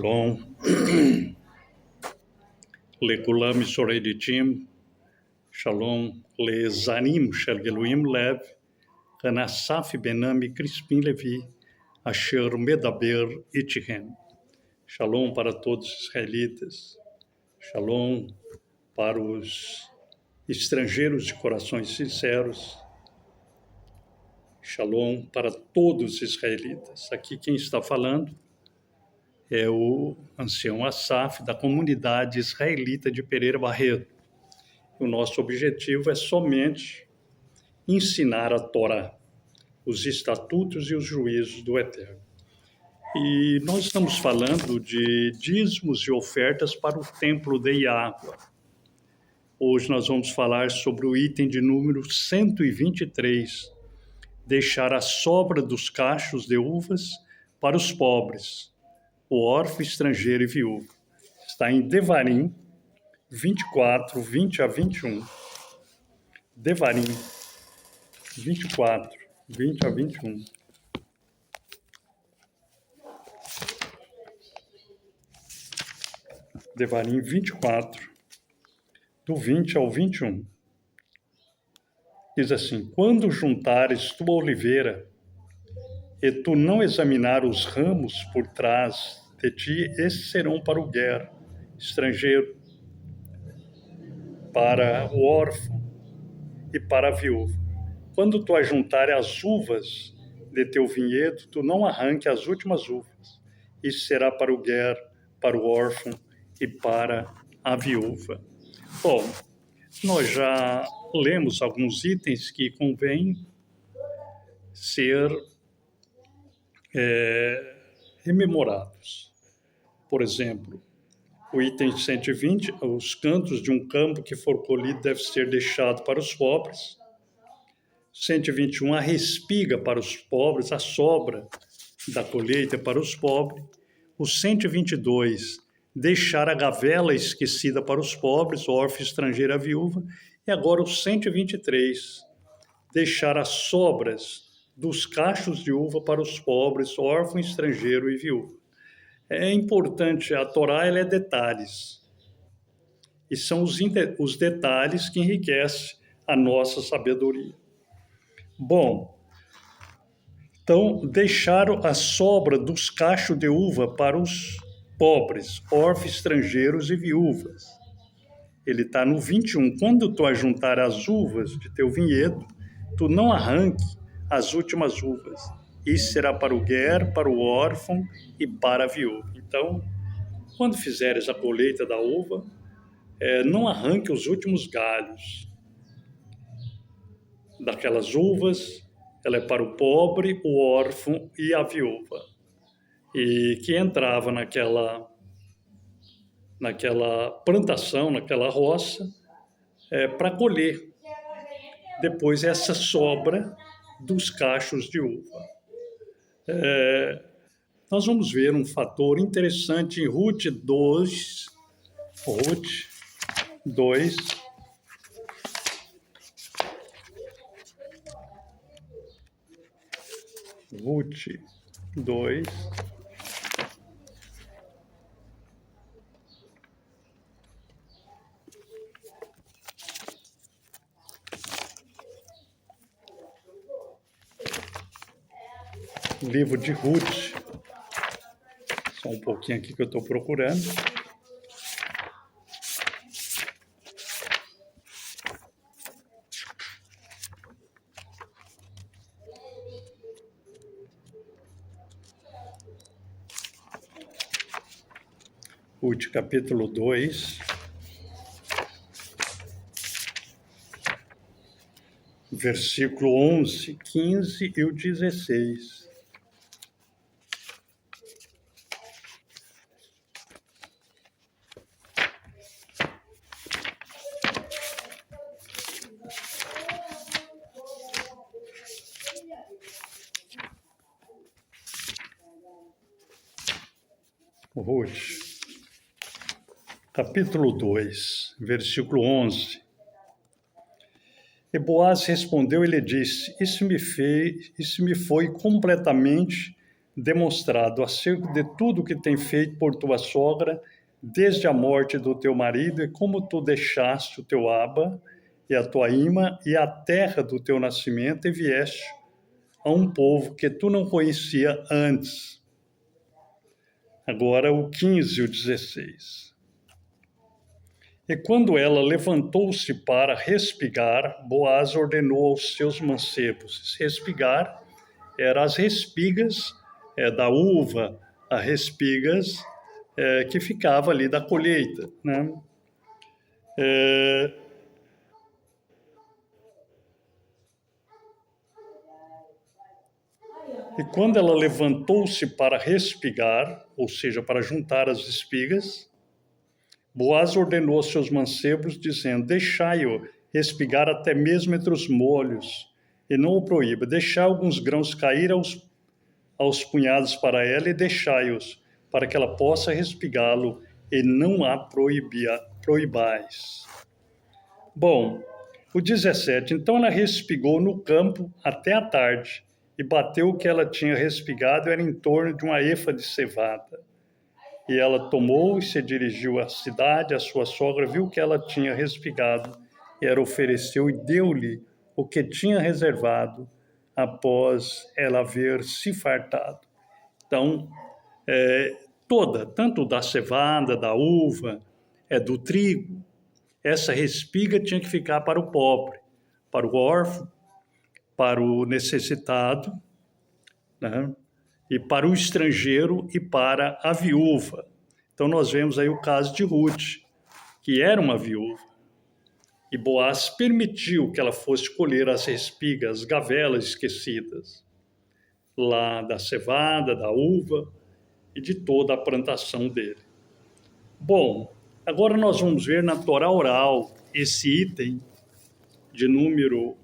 Shalom, לכולם מסורדיתים, שלום לזנים של גילויים לב, כאן אסף בן עמי Crispim Levi, אשר מדבר איתכם. Shalom para todos os israelitas, shalom para os estrangeiros de corações sinceros, shalom para todos os israelitas. Aqui quem está falando é o ancião Asaf, da comunidade israelita de Pereira Barreto. O nosso objetivo é somente ensinar a Torá, os estatutos e os juízos do Eterno. E nós estamos falando de dízimos e ofertas para o templo de Yahweh. Hoje nós vamos falar sobre o item de número 123, deixar a sobra dos cachos de uvas para os pobres, o órfão, estrangeiro e viúvo. Está em Devarim 24, 20 a 21. Devarim 24, 20 a 21. Devarim 24, do 20 ao 21. Diz assim: quando juntares tua oliveira, e tu não examinar os ramos por trás de ti, esses serão para o guer, estrangeiro, para o órfão e para a viúva. Quando tu ajuntares as uvas de teu vinhedo, tu não arranque as últimas uvas. Isso será para o guer, para o órfão e para a viúva. Bom, nós já lemos alguns itens que convém ser rememorados. Por exemplo, o item 120, os cantos de um campo que for colhido deve ser deixado para os pobres. 121, a respiga para os pobres, a sobra da colheita para os pobres. O 122, deixar a gavela esquecida para os pobres, órfão, estrangeiro, a viúva. E agora o 123, deixar as sobras dos cachos de uva para os pobres, órfão, estrangeiro e viúva. É importante, a Torá ela é detalhes. E são os detalhes que enriquecem a nossa sabedoria. Bom, então, deixaram a sobra dos cachos de uva para os pobres, órfãos, estrangeiros e viúvas. Ele está no 21. Quando tu ajuntar as uvas de teu vinhedo, tu não arranque as últimas uvas. Isso será para o guer, para o órfão e para a viúva. Então, quando fizeres a colheita da uva, não arranque os últimos galhos daquelas uvas. Ela é para o pobre, o órfão e a viúva. E que entrava naquela plantação, naquela roça, para colher. Depois essa sobra dos cachos de uva. Nós vamos ver um fator interessante em Ruth 2, livro de Ruth, só um pouquinho aqui que eu estou procurando. Ruth, capítulo 2, versículo 11, 15 e o 16. Ruth, capítulo 2, versículo 11. E Boaz respondeu e lhe disse: Isso me foi completamente demonstrado acerca de tudo que tem feito por tua sogra, desde a morte do teu marido, e como tu deixaste o teu Abba e a tua Ima e a terra do teu nascimento, e vieste a um povo que tu não conhecia antes. Agora o 15 e o 16. E quando ela levantou-se para respigar, Boaz ordenou aos seus mancebos. Respigar eram as respigas da uva, as respigas que ficava ali da colheita, né? E quando ela levantou-se para respigar, ou seja, para juntar as espigas, Boaz ordenou aos seus mancebos, dizendo: deixai-o respigar até mesmo entre os molhos, e não o proíba. Deixai alguns grãos cair aos punhados para ela, e deixai-os, para que ela possa respigá-lo, e não a proibais. Bom, o 17. Então ela respigou no campo até a tarde, e bateu o que ela tinha respigado, era em torno de uma efa de cevada. E ela tomou e se dirigiu à cidade. A sua sogra viu que ela tinha respigado, e ela ofereceu e deu-lhe o que tinha reservado, após ela haver se fartado. Então, tanto da cevada, da uva, do trigo, essa respiga tinha que ficar para o pobre, para o órfão, para o necessitado, né? E para o estrangeiro e para a viúva. Então nós vemos aí o caso de Ruth, que era uma viúva, e Boaz permitiu que ela fosse colher as respigas, as gavelas esquecidas, lá da cevada, da uva e de toda a plantação dele. Bom, agora nós vamos ver na Torá oral esse item de número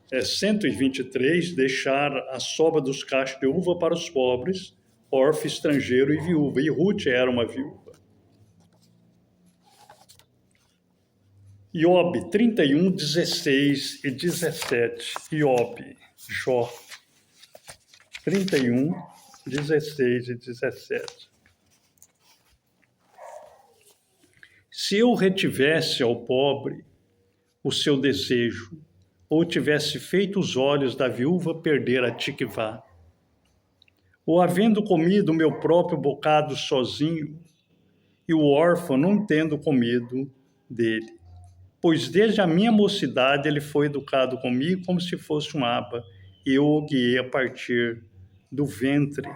123, deixar a sobra dos cachos de uva para os pobres, órfão, estrangeiro e viúva. E Ruth era uma viúva. Iobe 31, 16 e 17. Jó 31, 16 e 17. Se eu retivesse ao pobre o seu desejo, ou tivesse feito os olhos da viúva perder a tikvá, ou havendo comido o meu próprio bocado sozinho, e o órfão não tendo comido dele. Pois desde a minha mocidade ele foi educado comigo como se fosse um aba, e eu o guiei a partir do ventre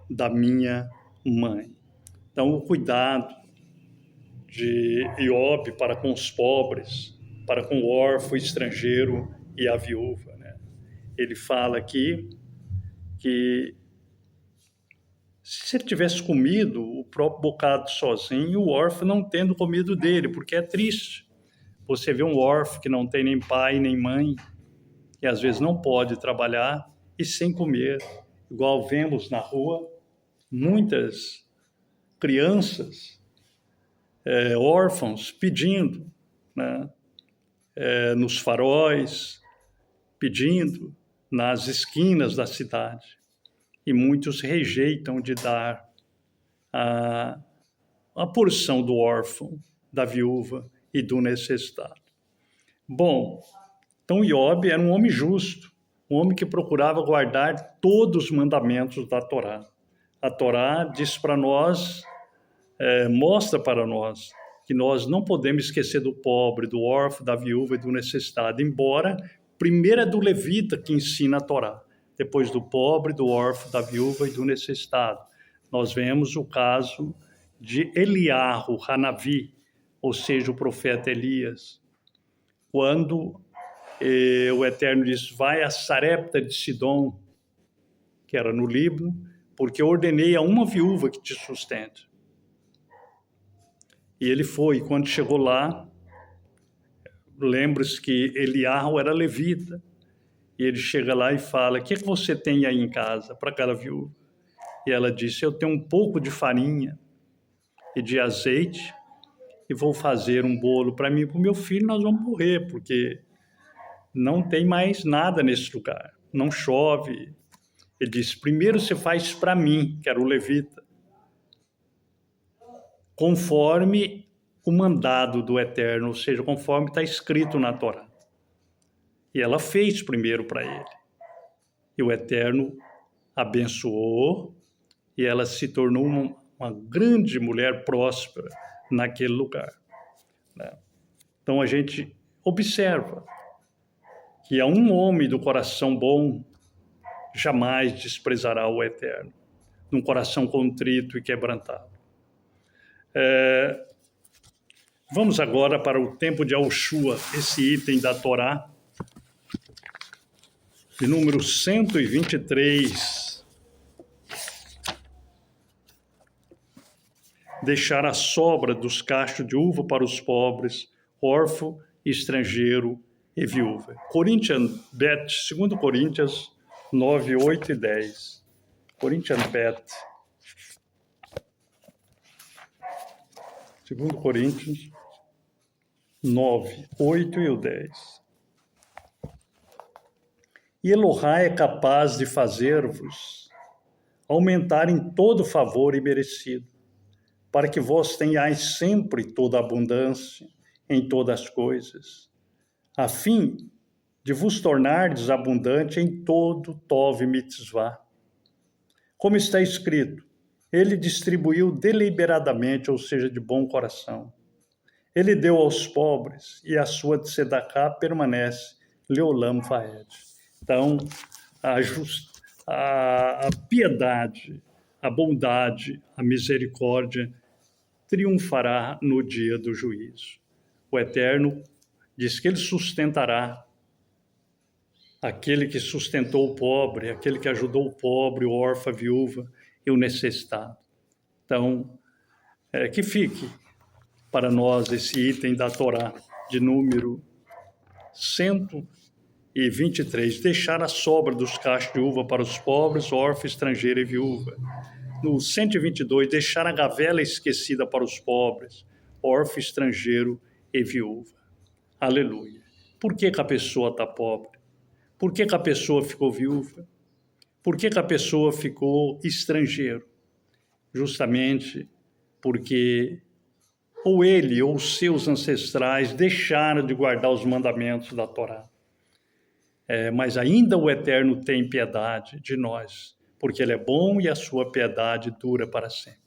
da minha mãe. Então, o cuidado de Iobe para com os pobres, para com o órfão, o estrangeiro e a viúva, né? Ele fala aqui que se ele tivesse comido o próprio bocado sozinho, o órfão não tendo comido dele, porque é triste. Você vê um órfão que não tem nem pai nem mãe, e às vezes não pode trabalhar e sem comer. Igual vemos na rua, muitas crianças órfãos pedindo, né? Nos faróis, pedindo nas esquinas da cidade. E muitos rejeitam de dar a porção do órfão, da viúva e do necessitado. Bom, então Iobe era um homem justo, um homem que procurava guardar todos os mandamentos da Torá. A Torá diz para nós, mostra para nós, que nós não podemos esquecer do pobre, do órfão, da viúva e do necessitado, embora primeiro é do levita que ensina a Torá, depois do pobre, do órfão, da viúva e do necessitado. Nós vemos o caso de Eliarro, Hanavi, ou seja, o profeta Elias, quando o Eterno diz: vai a Sarepta de Sidom, que era no Líbano, porque eu ordenei a uma viúva que te sustente. E ele foi, quando chegou lá, lembra-se que Eliarro era levita, e ele chega lá e fala: o que você tem aí em casa para aquela viúva? E ela disse: eu tenho um pouco de farinha e de azeite, e vou fazer um bolo para mim e para o meu filho, nós vamos morrer, porque não tem mais nada nesse lugar, não chove. Ele diz, primeiro você faz para mim, que era o levita, conforme o mandado do Eterno, ou seja, conforme está escrito na Torá. E ela fez primeiro para ele. E o Eterno abençoou e ela se tornou uma grande mulher próspera naquele lugar. Né? Então a gente observa que a um homem do coração bom jamais desprezará o Eterno, num coração contrito e quebrantado. Vamos agora para o tempo de Yahushua, esse item da Torá, de número 123. Deixar a sobra dos cachos de uva para os pobres, órfão, estrangeiro e viúva. Corinthians Bet, 2 Coríntios 9, 8 e 10. Corinthians Bet, 2 Coríntios 9, 8 e o 10. E Elohá é capaz de fazer-vos aumentar em todo favor e merecido, para que vós tenhais sempre toda abundância em todas as coisas, a fim de vos tornardes abundante em todo tov mitzvah. Como está escrito, ele distribuiu deliberadamente, ou seja, de bom coração. Ele deu aos pobres, e a sua tzedakah permanece leolam vaed. Então, a piedade, a bondade, a misericórdia triunfará no dia do juízo. O Eterno diz que ele sustentará aquele que sustentou o pobre, aquele que ajudou o pobre, o órfão, a viúva e o necessitado. Então, que fique para nós esse item da Torá de número 123. Deixar a sobra dos cachos de uva para os pobres, órfão, estrangeiro e viúva. No 122, deixar a gavela esquecida para os pobres, órfão, estrangeiro e viúva. Aleluia. Por que a pessoa está pobre? Por que a pessoa ficou viúva? Por que a pessoa ficou estrangeiro? Justamente porque ou ele ou seus ancestrais deixaram de guardar os mandamentos da Torá. Mas ainda o Eterno tem piedade de nós, porque ele é bom e a sua piedade dura para sempre.